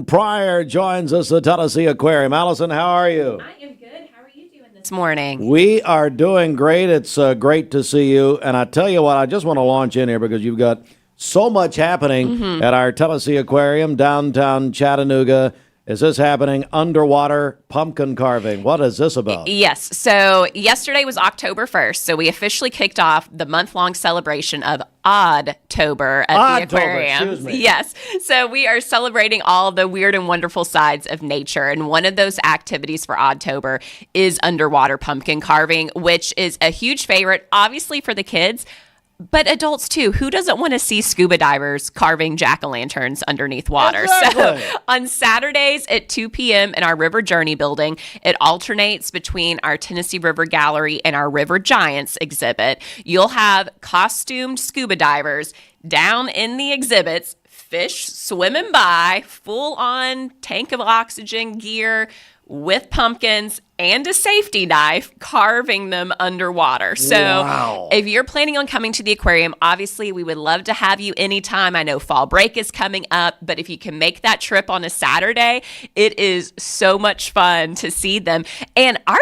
Pryor joins us at Tennessee Aquarium. Allison, how are you? I am good. How are you doing this morning? We are doing great. It's great to see you. And I tell you what, I just want to launch in here because you've got so much happening at our Tennessee Aquarium, downtown Chattanooga. Is this happening? Underwater pumpkin carving. What is this about? Yes. So yesterday was October 1st. So we officially kicked off the month-long celebration of Oddtober at the Aquarium. Excuse me. Yes. So we are celebrating all the weird and wonderful sides of nature. And one of those activities for Oddtober is underwater pumpkin carving, which is a huge favorite, obviously for the kids, but adults too. Who doesn't want to see scuba divers carving jack-o'-lanterns underneath water? Exactly. So on Saturdays at 2 p.m. in our River Journey building, it alternates between our Tennessee River Gallery and our River Giants exhibit. You'll have costumed scuba divers down in the exhibits, fish swimming by, full-on tank of oxygen gear, with pumpkins and a safety knife, carving them underwater. So Wow. if you're planning on coming to the aquarium, obviously we would love to have you anytime. I know fall break is coming up, but if you can make that trip on a Saturday, it is so much fun to see them. And our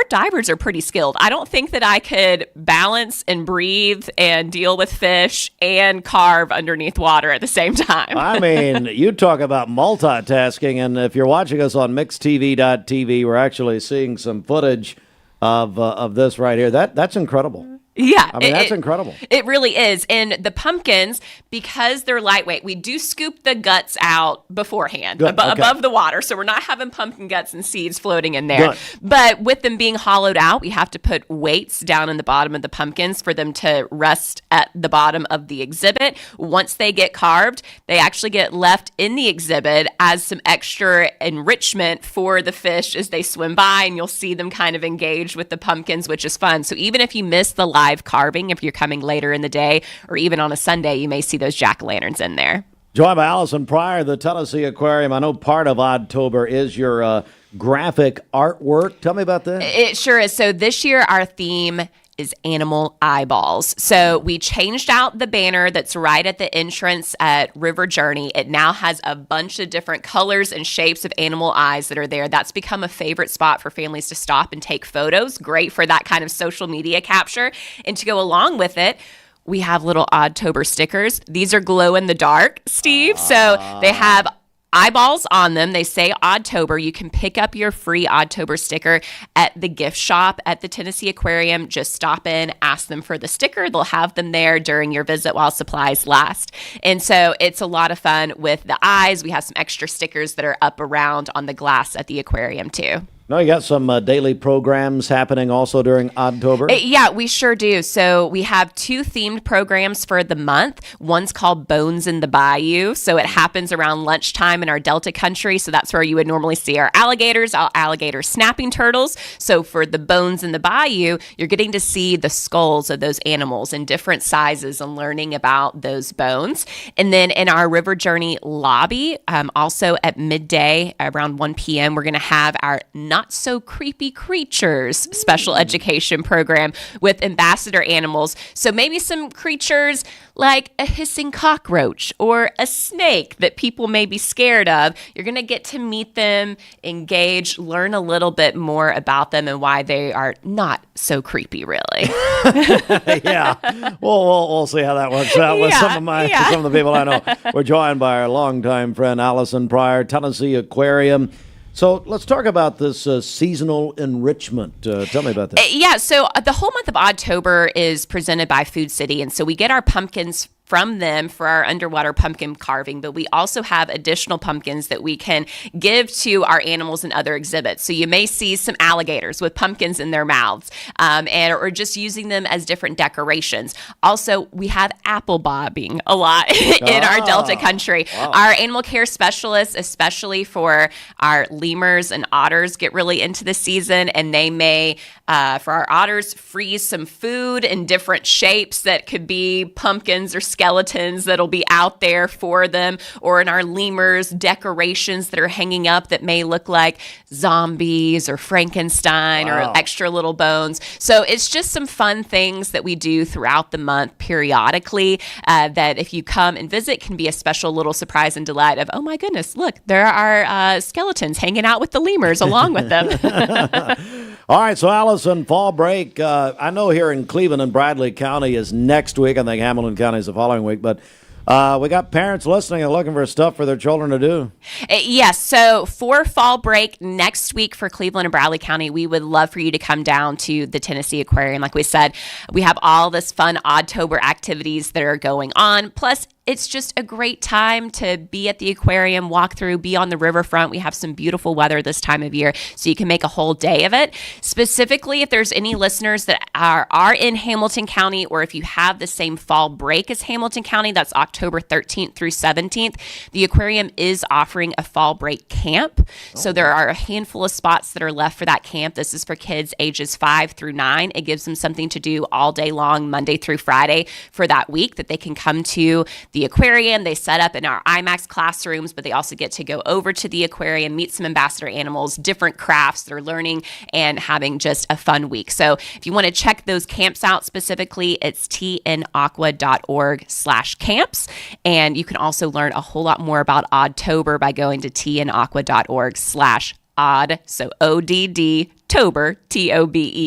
divers are pretty skilled. I don't think that I could balance and breathe and deal with fish and carve underneath water at the same time. I mean, you talk about multitasking, and if you're watching us on mixtv.tv, we're actually seeing some footage of this right here. That's incredible. Yeah. I mean, that's incredible. It really is. And the pumpkins, because they're lightweight, we do scoop the guts out beforehand Good, okay. above the water. So we're not having pumpkin guts and seeds floating in there. Good. But with them being hollowed out, we have to put weights down in the bottom of the pumpkins for them to rest at the bottom of the exhibit. Once they get carved, they actually get left in the exhibit as some extra enrichment for the fish as they swim by, and you'll see them kind of engage with the pumpkins, which is fun. So even if you miss the live carving, if you're coming later in the day or even on a Sunday, you may see those jack-o'-lanterns in there. Joined by Allison Pryor, the Tennessee Aquarium. I know part of Oddtober is your graphic artwork. Tell me about that. It sure is. So this year our theme is animal eyeballs. So we changed out the banner that's right at the entrance at River Journey. It now has a bunch of different colors and shapes of animal eyes that are there. That's become a favorite spot for families to stop and take photos. Great for that kind of social media capture. And to go along with it, we have little Oddtober stickers. These are glow in the dark, Steve. So they have eyeballs on them. They say Oddtober. You can pick up your free Oddtober sticker at the gift shop at the Tennessee Aquarium. Just stop in, ask them for the sticker. They'll have them there during your visit while supplies last. And so it's a lot of fun with the eyes. We have some extra stickers that are up around on the glass at the aquarium too. No, you got some daily programs happening also during Oddtober? Yeah, we sure do. So we have two themed programs for the month. One's called Bones in the Bayou. So it happens around lunchtime in our Delta country. So that's where you would normally see our alligators, our alligator snapping turtles. So for the Bones in the Bayou, you're getting to see the skulls of those animals in different sizes and learning about those bones. And then in our River Journey lobby, also at midday around 1 p.m., we're going to have our Not So Creepy Creatures special education program with ambassador animals. So maybe some creatures like a hissing cockroach or a snake that people may be scared of. You're going to get to meet them, engage, learn a little bit more about them and why they are not so creepy, really. Yeah. We'll see how that works out with some of the people I know. We're joined by our longtime friend Allison Pryor, Tennessee Aquarium. So let's talk about this seasonal enrichment. Tell me about that. Yeah, so the whole month of Oddtober is presented by Food City, and so we get our pumpkins from them for our underwater pumpkin carving, but we also have additional pumpkins that we can give to our animals in other exhibits. So you may see some alligators with pumpkins in their mouths, or just using them as different decorations. Also, we have apple bobbing a lot in our Delta country. Wow. Our animal care specialists, especially for our lemurs and otters, get really into the season, and they may, for our otters, freeze some food in different shapes that could be pumpkins or skeletons that'll be out there for them, or in our lemurs, decorations that are hanging up that may look like zombies or Frankenstein or extra little bones. So it's just some fun things that we do throughout the month periodically that if you come and visit can be a special little surprise and delight of, oh my goodness, look, there are skeletons hanging out with the lemurs along with them. All right, so Allison, fall break, I know here in Cleveland and Bradley County is next week. I think Hamilton County is the following week, but we got parents listening and looking for stuff for their children to do. Yes. So for fall break next week for Cleveland and Bradley County, we would love for you to come down to the Tennessee Aquarium. Like we said, we have all this fun Oddtober activities that are going on. Plus, it's just a great time to be at the aquarium, walk through, be on the riverfront. We have some beautiful weather this time of year, so you can make a whole day of it. Specifically, if there's any listeners that are in Hamilton County, or if you have the same fall break as Hamilton County, that's October 13th through 17th, the aquarium is offering a fall break camp. So there are a handful of spots that are left for that camp. This is for kids ages 5 through 9. It gives them something to do all day long, Monday through Friday for that week, that they can come to the aquarium. They set up in our IMAX classrooms, but they also get to go over to the aquarium, meet some ambassador animals, different crafts they're learning, and having just a fun week. So if you want to check those camps out specifically, it's tnaqua.org/camps. And you can also learn a whole lot more about Oddtober by going to tnaqua.org/odd, so ODD, Tober, Tober.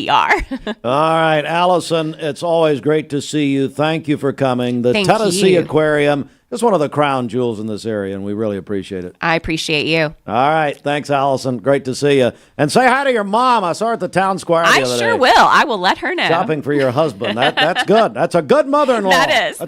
All right, Allison, it's always great to see you. Thank you for coming. The Tennessee Aquarium is one of the crown jewels in this area, and we really appreciate it. I appreciate you. All right, thanks, Allison. Great to see you. And say hi to your mom. I saw her at the town square the other day. I sure will. I will let her know. Shopping for your husband. That's good. That's a good mother-in-law. That is.